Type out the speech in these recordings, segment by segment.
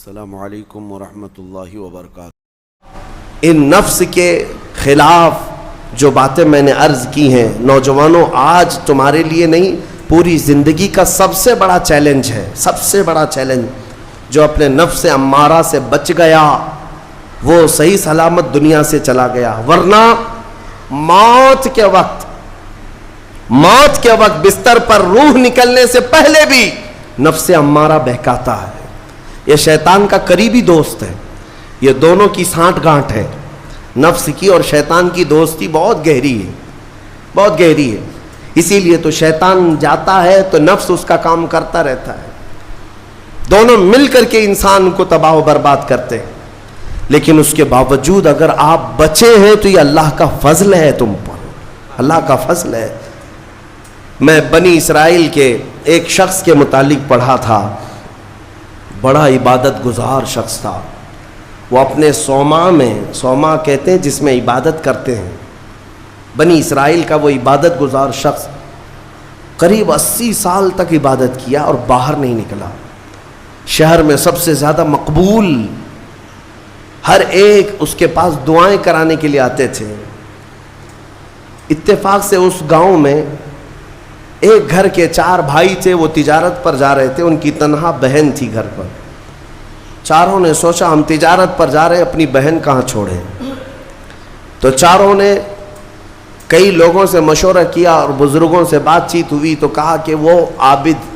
السلام علیکم ورحمۃ اللہ وبرکاتہ۔ ان نفس کے خلاف جو باتیں میں نے عرض کی ہیں، نوجوانوں، آج تمہارے لیے نہیں، پوری زندگی کا سب سے بڑا چیلنج ہے، سب سے بڑا چیلنج۔ جو اپنے نفس امارہ سے بچ گیا وہ صحیح سلامت دنیا سے چلا گیا، ورنہ موت کے وقت بستر پر روح نکلنے سے پہلے بھی نفس امارہ بہکاتا ہے۔ یہ شیطان کا قریبی دوست ہے، یہ دونوں کی سانٹھ گانٹھ ہے، نفس کی اور شیطان کی دوستی بہت گہری ہے، بہت گہری ہے۔ اسی لیے تو شیطان جاتا ہے تو نفس اس کا کام کرتا رہتا ہے، دونوں مل کر کے انسان کو تباہ و برباد کرتے ہیں۔ لیکن اس کے باوجود اگر آپ بچے ہیں تو یہ اللہ کا فضل ہے تم پر، اللہ کا فضل ہے۔ میں بنی اسرائیل کے ایک شخص کے متعلق پڑھا تھا، بڑا عبادت گزار شخص تھا۔ وہ اپنے صومعہ کہتے ہیں جس میں عبادت کرتے ہیں، بنی اسرائیل کا وہ عبادت گزار شخص قریب 80 سال تک عبادت کیا اور باہر نہیں نکلا۔ شہر میں سب سے زیادہ مقبول، ہر ایک اس کے پاس دعائیں کرانے کے لیے آتے تھے۔ اتفاق سے اس گاؤں میں ایک گھر کے 4 بھائی تھے، وہ تجارت پر جا رہے تھے، ان کی تنہا بہن تھی گھر پر۔ چاروں نے سوچا ہم تجارت پر جا رہے ہیں، اپنی بہن کہاں چھوڑیں؟ تو چاروں نے کئی لوگوں سے مشورہ کیا اور بزرگوں سے بات چیت ہوئی تو کہا کہ وہ عابد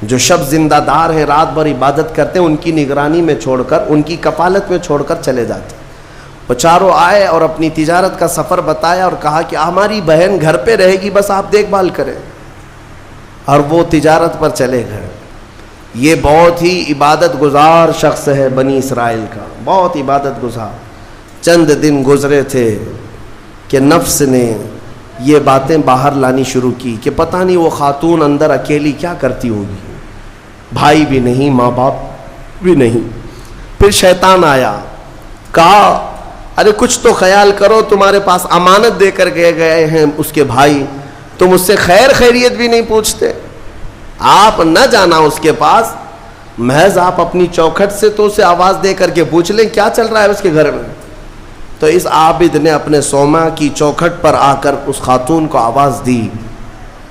جو شب زندہ دار ہیں، رات بھر عبادت کرتے ہیں، ان کی نگرانی میں چھوڑ کر، ان کی کفالت میں چھوڑ کر چلے جاتے۔ وہ چاروں آئے اور اپنی تجارت کا سفر بتایا اور کہا کہ ہماری بہن گھر پہ رہے گی، بس آپ دیکھ بھال کریں، اور وہ تجارت پر چلے گئے۔ یہ بہت ہی عبادت گزار شخص ہے بنی اسرائیل کا، بہت عبادت گزار۔ چند دن گزرے تھے کہ نفس نے یہ باتیں باہر لانی شروع کی کہ پتہ نہیں وہ خاتون اندر اکیلی کیا کرتی ہوگی، بھائی بھی نہیں، ماں باپ بھی نہیں۔ پھر شیطان آیا، کہا ارے کچھ تو خیال کرو، تمہارے پاس امانت دے کر گئے ہیں اس کے بھائی، تم اس سے خیر خیریت بھی نہیں پوچھتے، آپ نہ جانا اس کے پاس، محض آپ اپنی چوکھٹ سے تو اسے آواز دے کر کے پوچھ لیں کیا چل رہا ہے اس کے گھر میں۔ تو اس عابد نے اپنے صومعہ کی چوکھٹ پر آ کر اس خاتون کو آواز دی۔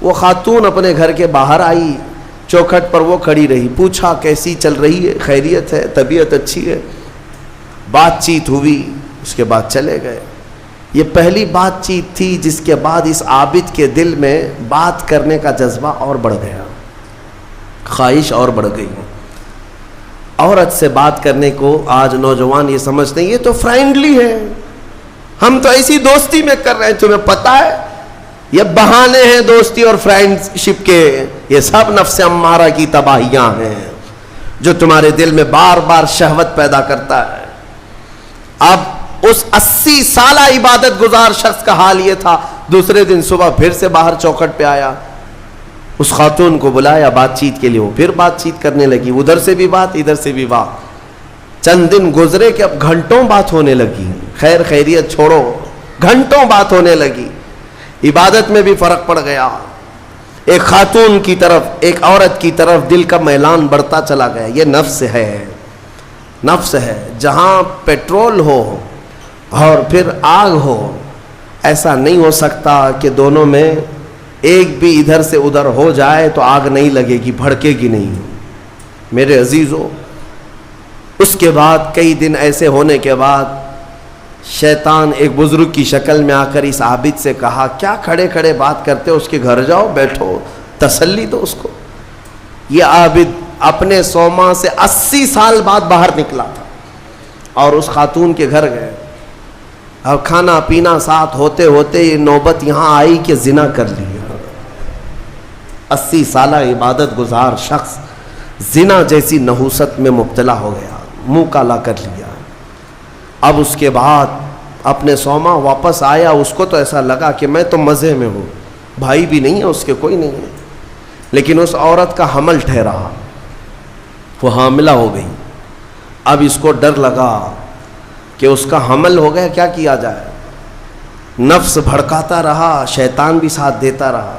وہ خاتون اپنے گھر کے باہر آئی، چوکھٹ پر وہ کھڑی رہی، پوچھا کیسی چل رہی ہے، خیریت ہے، طبیعت اچھی ہے، بات چیت ہوئی، اس کے بعد چلے گئے۔ یہ پہلی بات چیت تھی جس کے بعد اس عابد کے دل میں بات کرنے کا جذبہ اور بڑھ گیا، خواہش اور بڑھ گئی۔ عورت سے بات کرنے کو آج نوجوان یہ سمجھتے ہیں یہ تو فرینڈلی ہے، ہم تو ایسی دوستی میں کر رہے ہیں، تمہیں پتہ ہے یہ بہانے ہیں دوستی اور فرینڈ شپ کے، یہ سب نفس امارہ کی تباہیاں ہیں جو تمہارے دل میں بار بار شہوت پیدا کرتا ہے۔ اب اس 80 سالہ عبادت گزار شخص کا حال یہ تھا، دوسرے دن صبح پھر سے باہر چوکھٹ پہ آیا، اس خاتون کو بلایا بات چیت کے لیے، وہ پھر بات چیت کرنے لگی، ادھر سے بھی بات ادھر سے بھی بات۔ چند دن گزرے کہ اب گھنٹوں بات ہونے لگی، خیر خیریت چھوڑو، گھنٹوں بات ہونے لگی، عبادت میں بھی فرق پڑ گیا۔ ایک خاتون کی طرف، ایک عورت کی طرف دل کا میلان بڑھتا چلا گیا۔ یہ نفس ہے، نفس ہے، جہاں پیٹرول ہو اور پھر آگ ہو، ایسا نہیں ہو سکتا کہ دونوں میں ایک بھی ادھر سے ادھر ہو جائے تو آگ نہیں لگے گی، بھڑکے گی نہیں۔ میرے عزیزو، اس کے بعد کئی دن ایسے ہونے کے بعد شیطان ایک بزرگ کی شکل میں آ کر اس عابد سے کہا کیا کھڑے کھڑے بات کرتے ہو، اس کے گھر جاؤ، بیٹھو، تسلی دو اس کو۔ یہ عابد اپنے صومعہ سے 80 سال بعد باہر نکلا تھا اور اس خاتون کے گھر گئے، اور کھانا پینا ساتھ ہوتے ہوتے یہ نوبت یہاں آئی کہ زنا کر لیا۔ 80 سالہ عبادت گزار شخص زنا جیسی نحوست میں مبتلا ہو گیا، منہ کالا کر لیا۔ اب اس کے بعد اپنے صومعہ واپس آیا، اس کو تو ایسا لگا کہ میں تو مزے میں ہوں، بھائی بھی نہیں ہے اس کے، کوئی نہیں ہے، لیکن اس عورت کا حمل ٹھہرا، وہ حاملہ ہو گئی۔ اب اس کو ڈر لگا کہ اس کا حمل ہو گیا، کیا کیا جائے؟ نفس بھڑکاتا رہا، شیطان بھی ساتھ دیتا رہا۔